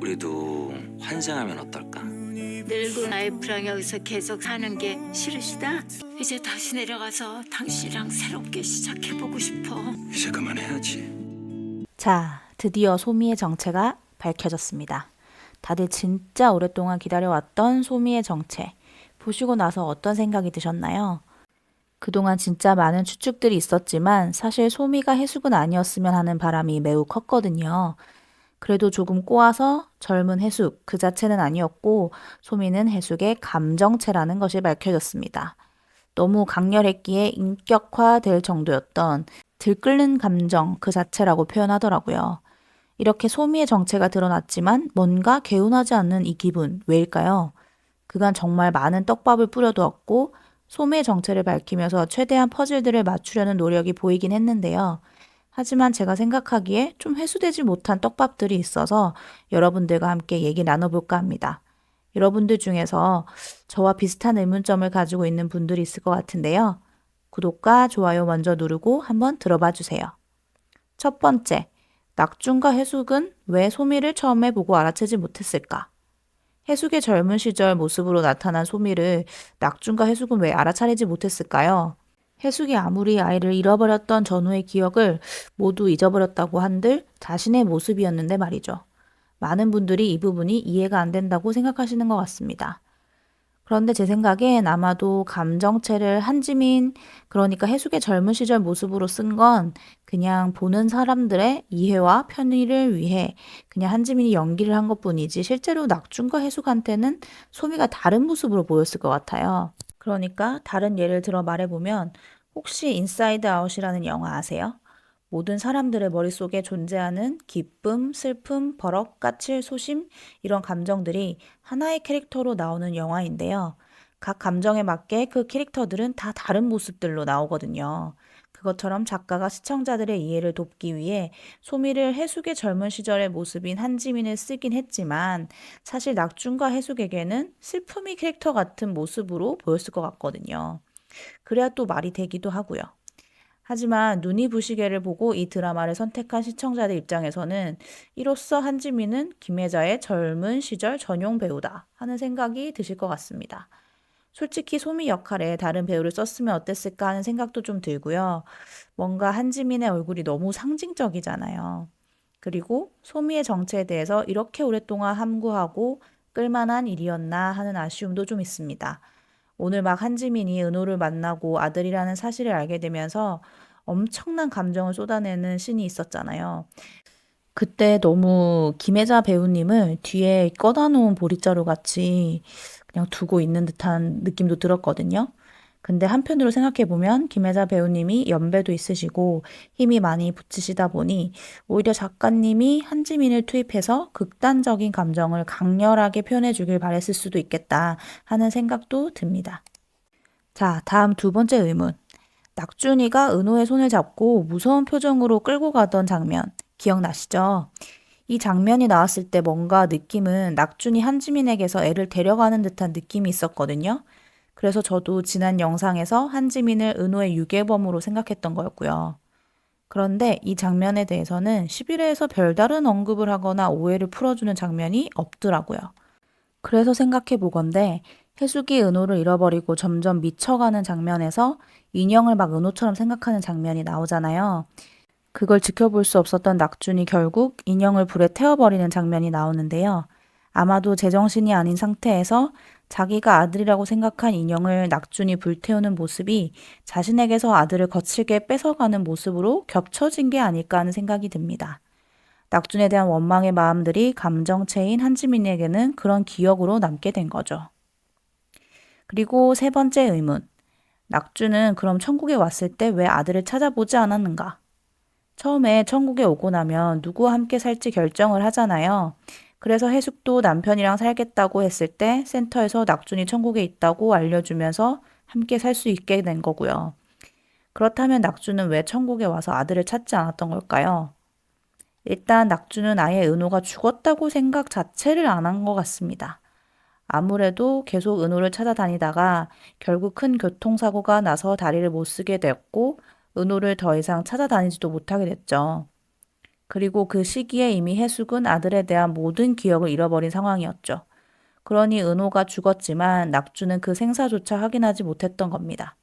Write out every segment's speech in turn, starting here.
우리도 환생하면 어떨까? 늙은 와이프랑 여기서 계속 사는 게 싫으시다? 이제 다시 내려가서 당신이랑 새롭게 시작해보고 싶어. 이제 그만해야지. 자, 드디어 소미의 정체가 밝혀졌습니다. 다들 진짜 오랫동안 기다려왔던 소미의 정체. 보시고 나서 어떤 생각이 드셨나요? 그동안 진짜 많은 추측들이 있었지만 사실 소미가 해숙은 아니었으면 하는 바람이 매우 컸거든요. 그래도 조금 꼬아서 젊은 해숙 그 자체는 아니었고 소미는 해숙의 감정체라는 것이 밝혀졌습니다. 너무 강렬했기에 인격화될 정도였던 들끓는 감정 그 자체라고 표현하더라고요. 이렇게 소미의 정체가 드러났지만 뭔가 개운하지 않는 이 기분 왜일까요? 그간 정말 많은 떡밥을 뿌려두었고 소미의 정체를 밝히면서 최대한 퍼즐들을 맞추려는 노력이 보이긴 했는데요. 하지만 제가 생각하기에 좀 회수되지 못한 떡밥들이 있어서 여러분들과 함께 얘기 나눠볼까 합니다. 여러분들 중에서 저와 비슷한 의문점을 가지고 있는 분들이 있을 것 같은데요. 구독과 좋아요 먼저 누르고 한번 들어봐 주세요. 첫 번째, 낙준과 해숙은 왜 소미를 처음에 보고 알아채지 못했을까? 해숙의 젊은 시절 모습으로 나타난 소미를 낙준과 해숙은 왜 알아차리지 못했을까요? 해숙이 아무리 아이를 잃어버렸던 전후의 기억을 모두 잊어버렸다고 한들 자신의 모습이었는데 말이죠. 많은 분들이 이 부분이 이해가 안 된다고 생각하시는 것 같습니다. 그런데 제 생각엔 아마도 감정체를 한지민, 그러니까 해숙의 젊은 시절 모습으로 쓴 건 그냥 보는 사람들의 이해와 편의를 위해 그냥 한지민이 연기를 한 것뿐이지 실제로 낙준과 해숙한테는 소미가 다른 모습으로 보였을 것 같아요. 그러니까 다른 예를 들어 말해보면 혹시 인사이드 아웃이라는 영화 아세요? 모든 사람들의 머릿속에 존재하는 기쁨, 슬픔, 버럭, 까칠, 소심 이런 감정들이 하나의 캐릭터로 나오는 영화인데요. 각 감정에 맞게 그 캐릭터들은 다 다른 모습들로 나오거든요. 그것처럼 작가가 시청자들의 이해를 돕기 위해 소미를 해숙의 젊은 시절의 모습인 한지민을 쓰긴 했지만 사실 낙준과 해숙에게는 슬픔이 캐릭터 같은 모습으로 보였을 것 같거든요. 그래야 또 말이 되기도 하고요. 하지만 눈이 부시게를 보고 이 드라마를 선택한 시청자들 입장에서는 이로써 한지민은 김혜자의 젊은 시절 전용 배우다 하는 생각이 드실 것 같습니다. 솔직히 소미 역할에 다른 배우를 썼으면 어땠을까 하는 생각도 좀 들고요. 뭔가 한지민의 얼굴이 너무 상징적이잖아요. 그리고 소미의 정체에 대해서 이렇게 오랫동안 함구하고 끌만한 일이었나 하는 아쉬움도 좀 있습니다. 오늘 막 한지민이 은호를 만나고 아들이라는 사실을 알게 되면서 엄청난 감정을 쏟아내는 씬이 있었잖아요. 그때 너무 김혜자 배우님을 뒤에 꺼다 놓은 보릿자루 같이 그냥 두고 있는 듯한 느낌도 들었거든요. 근데 한편으로 생각해보면 김혜자 배우님이 연배도 있으시고 힘이 많이 붙이시다 보니 오히려 작가님이 한지민을 투입해서 극단적인 감정을 강렬하게 표현해 주길 바랬을 수도 있겠다 하는 생각도 듭니다. 자, 다음 두 번째 의문. 낙준이가 은호의 손을 잡고 무서운 표정으로 끌고 가던 장면 기억나시죠? 이 장면이 나왔을 때 뭔가 느낌은 낙준이 한지민에게서 애를 데려가는 듯한 느낌이 있었거든요. 그래서 저도 지난 영상에서 한지민을 은호의 유괴범으로 생각했던 거였고요. 그런데 이 장면에 대해서는 11회에서 별다른 언급을 하거나 오해를 풀어주는 장면이 없더라고요. 그래서 생각해 보건대 해숙이 은호를 잃어버리고 점점 미쳐가는 장면에서 인형을 막 은호처럼 생각하는 장면이 나오잖아요. 그걸 지켜볼 수 없었던 낙준이 결국 인형을 불에 태워버리는 장면이 나오는데요. 아마도 제정신이 아닌 상태에서 자기가 아들이라고 생각한 인형을 낙준이 불태우는 모습이 자신에게서 아들을 거칠게 뺏어가는 모습으로 겹쳐진 게 아닐까 하는 생각이 듭니다. 낙준에 대한 원망의 마음들이 감정체인 한지민에게는 그런 기억으로 남게 된 거죠. 그리고 세 번째 의문. 낙준은 그럼 천국에 왔을 때 왜 아들을 찾아보지 않았는가? 처음에 천국에 오고 나면 누구와 함께 살지 결정을 하잖아요. 그래서 해숙도 남편이랑 살겠다고 했을 때 센터에서 낙준이 천국에 있다고 알려주면서 함께 살 수 있게 된 거고요. 그렇다면 낙준은 왜 천국에 와서 아들을 찾지 않았던 걸까요? 일단 낙준은 아예 은호가 죽었다고 생각 자체를 안 한 것 같습니다. 아무래도 계속 은호를 찾아다니다가 결국 큰 교통사고가 나서 다리를 못 쓰게 됐고 은호를 더 이상 찾아다니지도 못하게 됐죠. 그리고 그 시기에 이미 해숙은 아들에 대한 모든 기억을 잃어버린 상황이었죠. 그러니 은호가 죽었지만 낙주는 그 생사조차 확인하지 못했던 겁니다.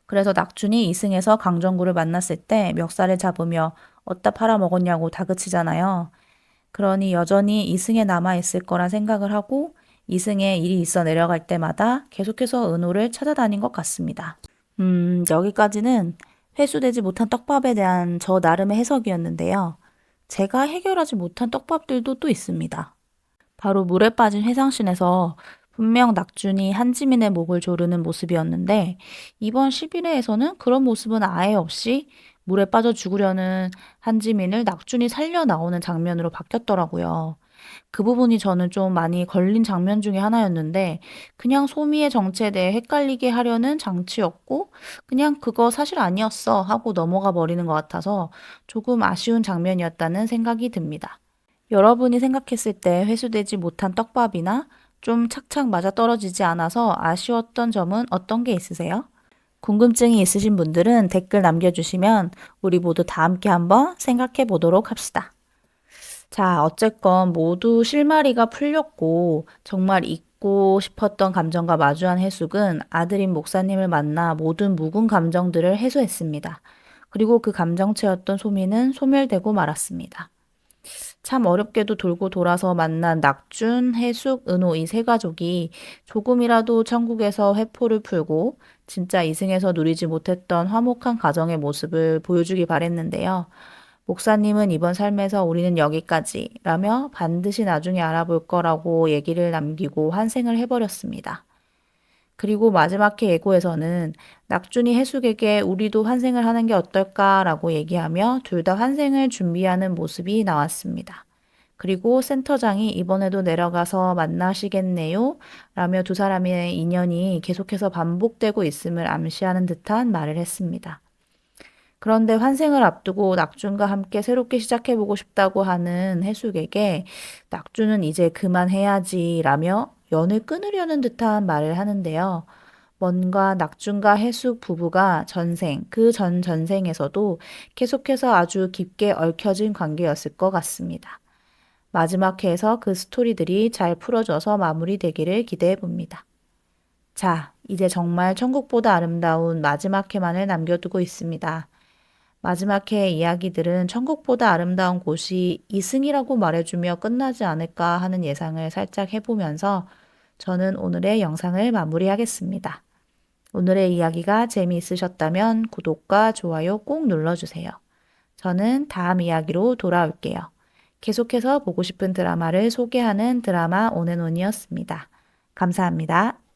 그래서 낙준이 이승에서 강정구를 만났을 때 멱살을 잡으며 어디다 팔아먹었냐고 다그치잖아요. 그러니 여전히 이승에 남아있을 거란 생각을 하고 이승에 일이 있어 내려갈 때마다 계속해서 은호를 찾아다닌 것 같습니다. 여기까지는 회수되지 못한 떡밥에 대한 저 나름의 해석이었는데요. 제가 해결하지 못한 떡밥들도 또 있습니다. 바로 물에 빠진 회상신에서 분명 낙준이 한지민의 목을 조르는 모습이었는데 이번 11회에서는 그런 모습은 아예 없이 물에 빠져 죽으려는 한지민을 낙준이 살려 나오는 장면으로 바뀌었더라고요. 그 부분이 저는 좀 많이 걸린 장면 중에 하나였는데 그냥 소미의 정체에 대해 헷갈리게 하려는 장치였고 그냥 그거 사실 아니었어 하고 넘어가 버리는 것 같아서 조금 아쉬운 장면이었다는 생각이 듭니다. 여러분이 생각했을 때 회수되지 못한 떡밥이나 좀 착착 맞아떨어지지 않아서 아쉬웠던 점은 어떤 게 있으세요? 궁금증이 있으신 분들은 댓글 남겨주시면 우리 모두 다 함께 한번 생각해 보도록 합시다. 자, 어쨌건 모두 실마리가 풀렸고 정말 잊고 싶었던 감정과 마주한 해숙은 아들인 목사님을 만나 모든 묵은 감정들을 해소했습니다. 그리고 그 감정체였던 소미는 소멸되고 말았습니다. 참 어렵게도 돌고 돌아서 만난 낙준, 해숙, 은호 이 세 가족이 조금이라도 천국에서 회포를 풀고 진짜 이승에서 누리지 못했던 화목한 가정의 모습을 보여주기 바랬는데요. 목사님은 이번 삶에서 우리는 여기까지 라며 반드시 나중에 알아볼 거라고 얘기를 남기고 환생을 해버렸습니다. 그리고 마지막 회 예고에서는 낙준이 해숙에게 우리도 환생을 하는 게 어떨까라고 얘기하며 둘 다 환생을 준비하는 모습이 나왔습니다. 그리고 센터장이 이번에도 내려가서 만나시겠네요 라며 두 사람의 인연이 계속해서 반복되고 있음을 암시하는 듯한 말을 했습니다. 그런데 환생을 앞두고 낙준과 함께 새롭게 시작해보고 싶다고 하는 해숙에게 낙준은 이제 그만해야지 라며 연을 끊으려는 듯한 말을 하는데요. 뭔가 낙준과 해숙 부부가 전생, 그 전 전생에서도 계속해서 아주 깊게 얽혀진 관계였을 것 같습니다. 마지막 회에서 그 스토리들이 잘 풀어져서 마무리되기를 기대해 봅니다. 자, 이제 정말 천국보다 아름다운 마지막 회만을 남겨두고 있습니다. 마지막 회의 이야기들은 천국보다 아름다운 곳이 이승이라고 말해주며 끝나지 않을까 하는 예상을 살짝 해보면서 저는 오늘의 영상을 마무리하겠습니다. 오늘의 이야기가 재미있으셨다면 구독과 좋아요 꼭 눌러주세요. 저는 다음 이야기로 돌아올게요. 계속해서 보고 싶은 드라마를 소개하는 드라마 온앤온이었습니다. 감사합니다.